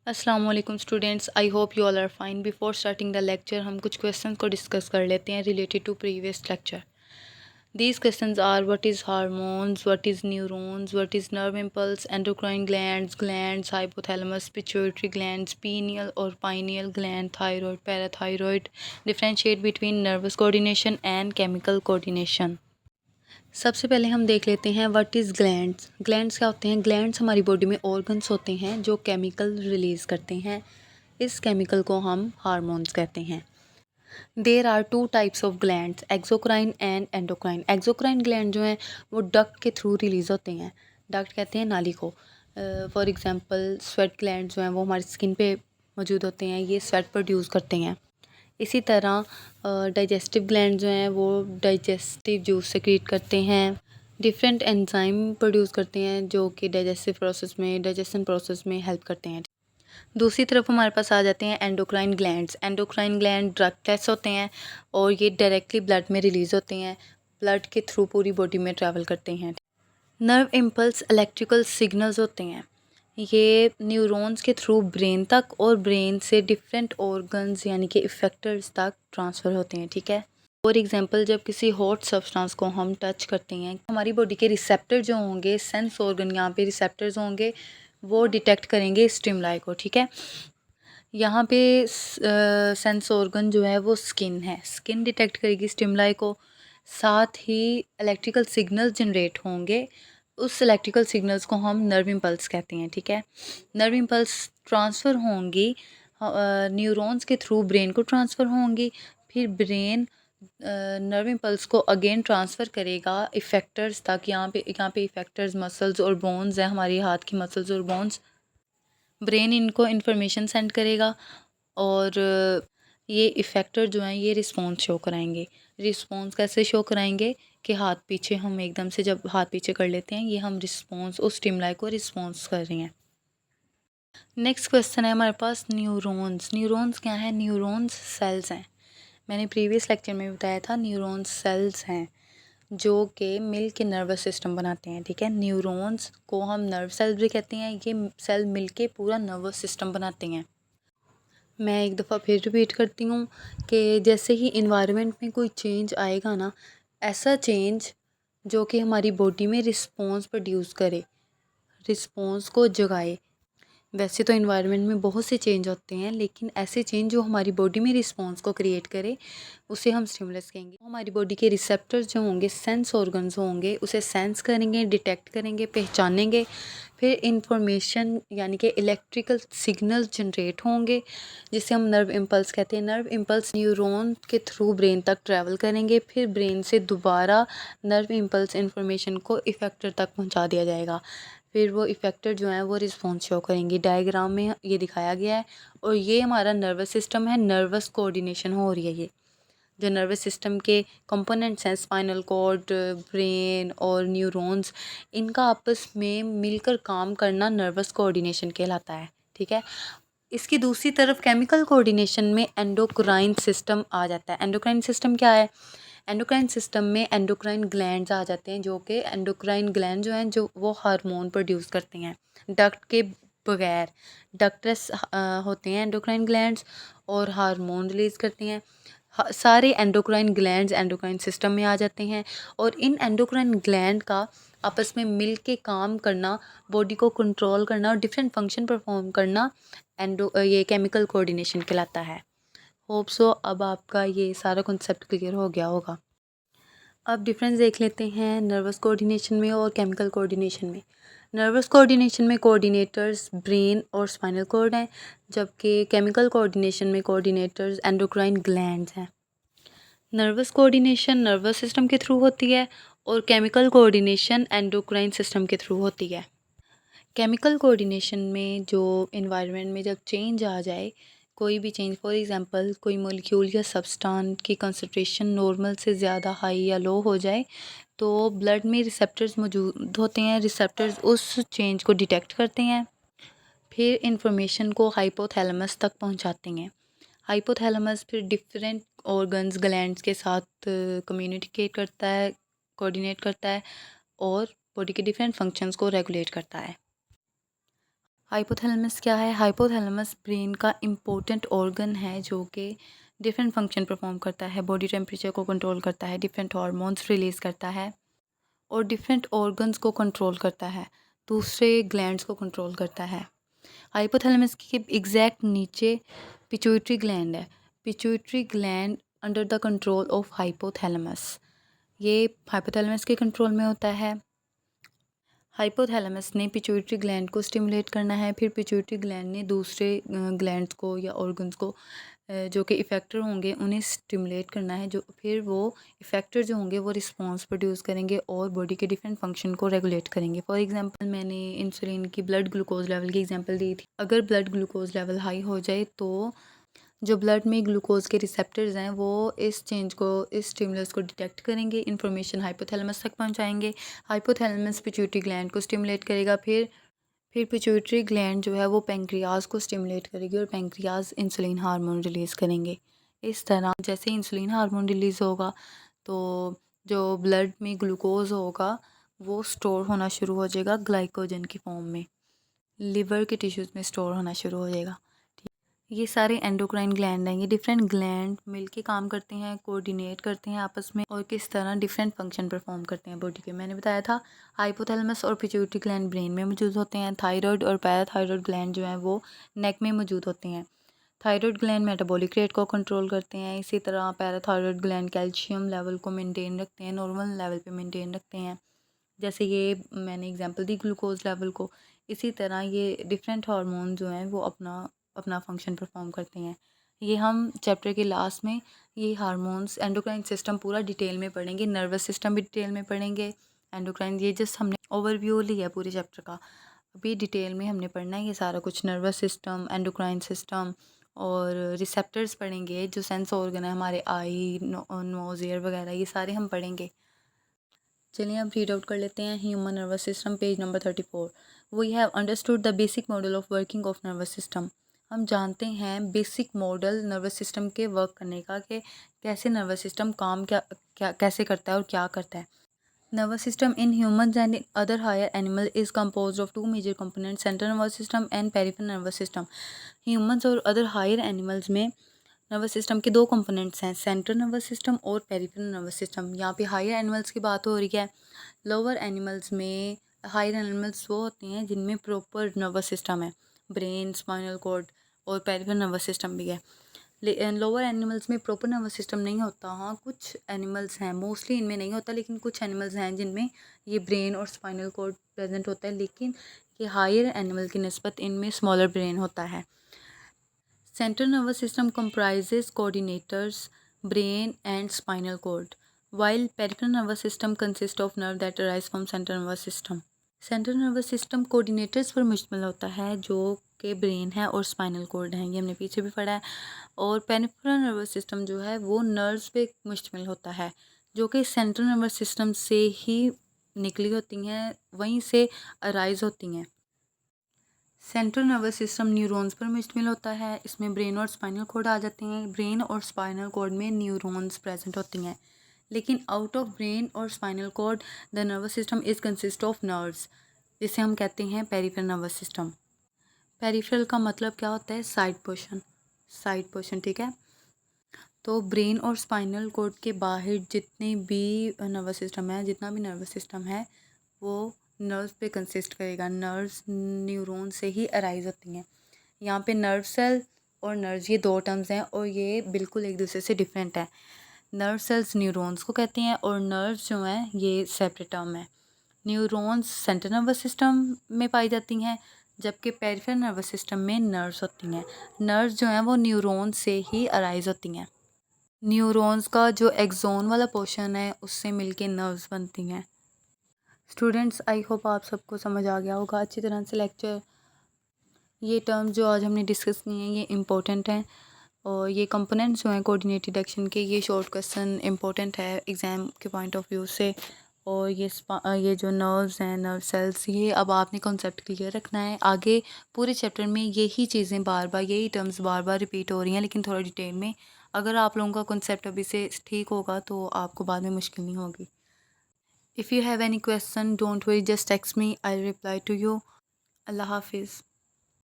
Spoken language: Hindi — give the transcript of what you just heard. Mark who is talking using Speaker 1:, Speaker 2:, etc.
Speaker 1: अस्सलाम वालेकुम students, I hope you all are fine. Before starting the lecture हम कुछ क्वेश्चन को डिस्कस कर लेते हैं related to previous lecture. These questions are what is hormones, what is neurons, what is nerve impulse, endocrine glands, hypothalamus, pituitary glands, pineal और pineal gland, thyroid, parathyroid, differentiate between nervous coordination and chemical coordination. सबसे पहले हम देख लेते हैं व्हाट इज़ ग्लैंड्स। ग्लैंड्स क्या होते हैं? ग्लैंड्स हमारी बॉडी में ऑर्गन्स होते हैं जो केमिकल रिलीज़ करते हैं। इस केमिकल को हम हार्मोन्स कहते हैं। There are two types of glands, exocrine and endocrine. Exocrine gland जो हैं वो डक्ट के थ्रू रिलीज़ होते हैं। डक्ट कहते हैं नाली को। फॉर एग्जांपल स्वेट ग्लैंड जो हैं वो हमारी स्किन पे मौजूद होते हैं, ये स्वेट प्रोड्यूस करते हैं। इसी तरह डाइजेस्टिव ग्लैंड जो हैं वो डाइजेस्टिव जूस सेक्रेट करते हैं। डिफरेंट एंजाइम प्रोड्यूस करते हैं जो कि डाइजेशन प्रोसेस में हेल्प करते हैं। दूसरी तरफ हमारे पास आ जाते हैं एंडोक्राइन ग्लैंड्स। एंडोक्राइन ग्लैंड ड्रगलेस होते हैं और ये डायरेक्टली ब्लड में रिलीज़ होते हैं, ब्लड के थ्रू पूरी बॉडी में ट्रैवल करते हैं। नर्व इम्पल्स इलेक्ट्रिकल सिग्नल्स होते हैं, ये न्यूरॉन्स के थ्रू ब्रेन तक और ब्रेन से डिफरेंट ऑर्गन्स यानी कि इफेक्टर्स तक ट्रांसफ़र होते हैं। ठीक है। फॉर एग्जांपल जब किसी हॉट सब्सटेंस को हम टच करते हैं, हमारी बॉडी के रिसेप्टर जो होंगे, सेंस ऑर्गन यहाँ पे रिसेप्टर्स होंगे, वो डिटेक्ट करेंगे स्टिमुलाई को। ठीक है। यहाँ पे सेंस ऑर्गन जो है वो स्किन है, स्किन डिटेक्ट करेगी स्टिमुलाई को। साथ ही इलेक्ट्रिकल सिग्नल जनरेट होंगे, उस इलेक्ट्रिकल सिग्नल्स को हम नर्व इम्पल्स कहते हैं। ठीक है। नर्व इम्पल्स ट्रांसफ़र होंगी न्यूरॉन्स के थ्रू ब्रेन को ट्रांसफ़र होंगी, फिर ब्रेन नर्व इम्पल्स को अगेन ट्रांसफ़र करेगा इफ़ेक्टर्स तक। यहाँ पे इफ़ेक्टर्स मसल्स और बोन्स हैं, हमारी हाथ की मसल्स और बोन्स। ब्रेन इनको इन्फॉर्मेशन सेंड करेगा और ये इफ़ेक्टर जो हैं ये रिस्पॉन्स शो कराएंगे। रिस्पॉन्स कैसे शो कराएंगे कि हाथ पीछे, हम एकदम से जब हाथ पीछे कर लेते हैं, ये हम रिस्पॉन्स उस स्टिमुलाई को रिस्पॉन्स कर रहे हैं। नेक्स्ट क्वेश्चन है हमारे पास न्यूरॉन्स। न्यूरॉन्स क्या है? न्यूरॉन्स सेल्स हैं। मैंने प्रीवियस लेक्चर में बताया था न्यूरॉन्स सेल्स हैं जो कि मिल के नर्वस सिस्टम बनाते हैं। ठीक है। न्यूरॉन्स को हम नर्व सेल्स भी कहते हैं, ये सेल मिल के पूरा नर्वस सिस्टम बनाते हैं। मैं एक दफ़ा फिर रिपीट करती हूँ कि जैसे ही इन्वायरमेंट में कोई चेंज आएगा ना, ऐसा चेंज जो कि हमारी बॉडी में रिस्पॉन्स प्रोड्यूस करे, रिस्पॉन्स को जगाए। वैसे तो इन्वायरमेंट में बहुत से चेंज होते हैं, लेकिन ऐसे चेंज जो हमारी बॉडी में रिस्पॉन्स को क्रिएट करे, उसे हम स्टिमुलस कहेंगे। हमारी बॉडी के रिसेप्टर्स जो होंगे, सेंस ऑर्गन्स होंगे, उसे सेंस करेंगे, डिटेक्ट करेंगे, पहचानेंगे। फिर इंफॉर्मेशन यानी कि इलेक्ट्रिकल सिग्नल जनरेट होंगे जिसे हम नर्व इम्पल्स कहते हैं। नर्व इम्पल्स न्यूरॉन के थ्रू ब्रेन तक ट्रैवल करेंगे, फिर ब्रेन से दोबारा नर्व इम्पल्स इंफॉर्मेशन को इफ़ेक्टर तक पहुंचा दिया जाएगा। फिर वो इफ़ेक्टर जो हैं वो रिस्पॉन्स शो करेंगी। डायग्राम में ये दिखाया गया है और ये हमारा नर्वस सिस्टम है। नर्वस कोऑर्डिनेशन हो रही है। ये जो नर्वस सिस्टम के कंपोनेंट्स हैं, स्पाइनल कॉर्ड, ब्रेन और न्यूरॉन्स, इनका आपस में मिलकर काम करना नर्वस कोऑर्डिनेशन कहलाता है। ठीक है। इसकी दूसरी तरफ केमिकल कोऑर्डिनेशन में एंडोक्राइन सिस्टम आ जाता है। एंडोक्राइन सिस्टम क्या है? एंडोक्राइन सिस्टम में एंडोक्राइन ग्लैंड्स आ जाते हैं, जो कि एंडोक्राइन ग्लैंड जो हैं जो वो हार्मोन प्रोड्यूस करते हैं डक्ट के बगैर। डक्टलेस होते हैं एंडोक्राइन ग्लैंड्स और हार्मोन रिलीज़ करते हैं। सारे एंडोक्राइन ग्लैंड्स एंडोक्राइन सिस्टम में आ जाते हैं और इन एंडोक्राइन ग्लैंड का आपस में मिल के काम करना, बॉडी को कंट्रोल करना और डिफरेंट फंक्शन परफॉर्म करना ये केमिकल कोऑर्डिनेशन कहलाता है। होप सो अब आपका ये सारा कॉन्सेप्ट क्लियर हो गया होगा। अब डिफरेंस देख लेते हैं नर्वस कोऑर्डिनेशन में और केमिकल कोऑर्डिनेशन में। नर्वस कोऑर्डिनेशन में कोऑर्डिनेटर्स ब्रेन और स्पाइनल कॉर्ड हैं, जबकि केमिकल कोऑर्डिनेशन में कोऑर्डिनेटर्स एंडोक्राइन ग्लैंड्स हैं। नर्वस कोऑर्डिनेशन नर्वस सिस्टम के थ्रू होती है और केमिकल कोऑर्डिनेशन एंडोक्राइन सिस्टम के थ्रू होती है। केमिकल कोऑर्डिनेशन में जो इन्वायरमेंट में जब चेंज आ जाए, कोई भी चेंज, फॉर एग्जांपल कोई मॉलिक्यूल या सब्सटेंस की कंसंट्रेशन नॉर्मल से ज़्यादा हाई या लो हो जाए, तो ब्लड में रिसेप्टर्स मौजूद होते हैं। रिसेप्टर्स उस चेंज को डिटेक्ट करते हैं, फिर इंफॉर्मेशन को हाइपोथैलेमस तक पहुंचाते हैं। हाइपोथैलेमस फिर डिफरेंट ऑर्गन्स ग्लैंड्स के साथ कम्युनिकेट करता है, कोऑर्डिनेट करता है और बॉडी के डिफरेंट फंक्शंस को रेगुलेट करता है। हाइपोथैलेमस क्या है? हाइपोथैलेमस ब्रेन का इम्पोर्टेंट ऑर्गन है जो कि डिफरेंट फंक्शन परफॉर्म करता है। बॉडी टेम्परेचर को कंट्रोल करता है, डिफरेंट हार्मोन्स रिलीज़ करता है और डिफरेंट ऑर्गन्स को कंट्रोल करता है, दूसरे ग्लैंड्स को कंट्रोल करता है। हाइपोथैलेमस के एग्जैक्ट नीचे पिट्यूटरी ग्लैंड है। Pituitary gland under the control of hypothalamus, ये हाइपोथैलेमस के कंट्रोल में होता है। हाइपोथैलेमस ने पिट्यूटरी ग्लैंड को स्टिमुलेट करना है, फिर पिट्यूटरी ग्लैंड ने दूसरे ग्लैंड्स को या ऑर्गन्स को जो कि इफ़ेक्टर होंगे उन्हें स्टिमुलेट करना है, जो फिर वो इफ़ेक्टर जो होंगे वो रिस्पॉन्स प्रोड्यूस करेंगे और बॉडी के डिफरेंट फंक्शन को रेगुलेट करेंगे। फॉर एग्जांपल मैंने इंसुलिन की ब्लड ग्लूकोज लेवल की एग्जांपल दी थी। अगर ब्लड ग्लूकोज लेवल हाई हो जाए तो जो ब्लड में ग्लूकोज के रिसेप्टर्स हैं वो इस चेंज को, इस स्टिमुलस को डिटेक्ट करेंगे, इन्फॉर्मेशन हाइपोथैलेमस तक पहुंचाएंगे। हाइपोथैलेमस पिट्यूटरी ग्लैंड को स्टिमुलेट करेगा, फिर पिट्यूटरी ग्लैंड जो है वो पेंक्रियाज को स्टिमुलेट करेगी और पेंक्रियाज इंसुलिन हार्मोन रिलीज़ करेंगे। इस तरह जैसे इंसुलिन हार्मोन रिलीज़ होगा तो जो ब्लड में ग्लूकोज होगा वो स्टोर होना शुरू हो जाएगा ग्लाइकोजन की फॉर्म में, लिवर के टिश्यूज़ में स्टोर होना शुरू हो जाएगा। ये सारे एंडोक्राइन ग्लैंड हैं। ये डिफरेंट ग्लैंड मिलके काम करते हैं, कोऑर्डिनेट करते हैं आपस में और किस तरह डिफरेंट फंक्शन परफॉर्म करते हैं बॉडी के। मैंने बताया था हाइपोथैलेमस और पिट्यूटरी ग्लैंड ब्रेन में मौजूद होते हैं। थायराइड और पैराथायराइड ग्लैंड जो हैं वो नेक में मौजूद होते हैं। थायराइड ग्लैंड मेटाबॉलिक रेट को कंट्रोल करते हैं, इसी तरह पैराथायराइड ग्लैंड कैल्शियम लेवल को मेनटेन रखते हैं, नॉर्मल लेवल पे मेनटेन रखते हैं। जैसे ये मैंने एग्जांपल दी ग्लूकोज लेवल को, इसी तरह ये डिफरेंट हार्मोन जो हैं वो अपना अपना फंक्शन परफॉर्म करते हैं। ये हम चैप्टर के लास्ट में ये हार्मोन्स एंडोक्राइन सिस्टम पूरा डिटेल में पढ़ेंगे, नर्वस सिस्टम भी डिटेल में पढ़ेंगे, एंडोक्राइन ये जस्ट हमने ओवरव्यू लिया पूरे चैप्टर का। अभी डिटेल में हमने पढ़ना है ये सारा कुछ, नर्वस सिस्टम, एंडोक्राइन सिस्टम और रिसेप्टर्स पढ़ेंगे, जो सेंस ऑर्गन है हमारे आई, नोज, ईयर वगैरह, ये सारे हम पढ़ेंगे। चलिए अब रीड आउट कर लेते हैं human nervous system, page number 34। We have understood the basic model of working of nervous system. हम जानते हैं बेसिक मॉडल नर्वस सिस्टम के वर्क करने का, कि कैसे नर्वस सिस्टम काम कैसे करता है और क्या करता है। Nervous system in humans and other higher animal is composed of two major component, central nervous system and peripheral nervous system. Humans और अदर हायर एनिमल्स में नर्वस सिस्टम के दो कंपोनेंट्स हैं, सेंट्रल नर्वस सिस्टम और पेरिफेरल नर्वस सिस्टम। यहाँ पे हायर एनिमल्स की बात हो रही है। लोअर एनिमल्स में, हायर एनिमल्स वो होते हैं जिनमें प्रॉपर नर्वस सिस्टम है, ब्रेन, स्पाइनल कॉर्ड और पेरिफेरल नर्वस सिस्टम भी है। लोअर एनिमल्स में प्रॉपर नर्वस सिस्टम नहीं होता। हाँ, कुछ एनिमल्स हैं, मोस्टली इनमें नहीं होता, लेकिन कुछ एनिमल्स हैं जिनमें ये ब्रेन और स्पाइनल कॉर्ड प्रेजेंट होता है, लेकिन ये हायर एनिमल की निस्बत इनमें स्मॉलर ब्रेन होता है। Central nervous system comprises coordinators, brain and spinal cord, while peripheral nervous system consists of nerve that arise from central nervous system. Central nervous system coordinators पर मुश्तमिल होता है, जो कि ब्रेन है और स्पाइनल कॉर्ड है, ये हमने पीछे भी पढ़ा है। और पेरिफेरल नर्वस सिस्टम जो है वो नर्व्स पे मुश्तमिल होता है, जो कि सेंट्रल नर्वस सिस्टम से ही निकली होती हैं, वहीं से अराइज होती हैं। सेंट्रल नर्वस सिस्टम न्यूरॉन्स पर मुश्तमिल होता है, इसमें ब्रेन और स्पाइनल कॉर्ड आ जाते हैं। ब्रेन और स्पाइनल कॉर्ड में न्यूरॉन्स प्रेजेंट होती हैं, लेकिन आउट ऑफ ब्रेन और spinal cord the nervous system is consist of nerves, जिसे हम कहते हैं पेरिफेरल नर्वस सिस्टम। पेरिफेरल का मतलब क्या होता है? साइड पोर्शन, साइड पोर्शन, ठीक है। तो ब्रेन और स्पाइनल कॉर्ड के बाहर जितने भी नर्वस सिस्टम है, जितना भी नर्वस सिस्टम है वो नर्व्स पे कंसिस्ट करेगा। नर्व्स न्यूरॉन से ही अराइज होती हैं। यहाँ पे नर्व सेल और नर्व्स, ये दो टर्म्स हैं और ये बिल्कुल एक दूसरे से डिफरेंट है। नर्व सेल्स न्यूरॉन्स को कहते हैं और नर्व्स जो हैं ये सेपरेट टर्म है। न्यूरॉन्स सेंट्रल नर्वस सिस्टम में पाई जाती हैं, जबकि पेरिफेरल नर्वस सिस्टम में नर्व्स होती हैं। नर्व्स जो हैं वो न्यूरॉन से ही अराइज होती हैं। न्यूरॉन्स का जो एक्सोन वाला पोर्शन है उससे मिलके नर्व्स बनती हैं। स्टूडेंट्स, आई होप आप सबको समझ आ गया होगा अच्छी तरह से लेक्चर। ये टर्म्स जो आज हमने डिस्कस किए हैं ये इम्पोर्टेंट हैं, और ये कंपोनेंट्स जो हैं कोऑर्डिनेटेड एक्शन के, ये शॉर्ट क्वेश्चन इम्पोर्टेंट है एग्ज़ाम के पॉइंट ऑफ व्यू से। और ये जो नर्व्स हैं, नर्व सेल्स, ये अब आपने कॉन्सेप्ट क्लियर रखना है। आगे पूरे चैप्टर में यही चीज़ें बार बार, यही टर्म्स बार बार रिपीट हो रही हैं, लेकिन थोड़ा डिटेल में। अगर आप लोगों का कॉन्सेप्ट अभी से ठीक होगा तो आपको बाद में मुश्किल नहीं होगी। If you have any question don't worry, just text me, I reply to you. Allah हाफिज़।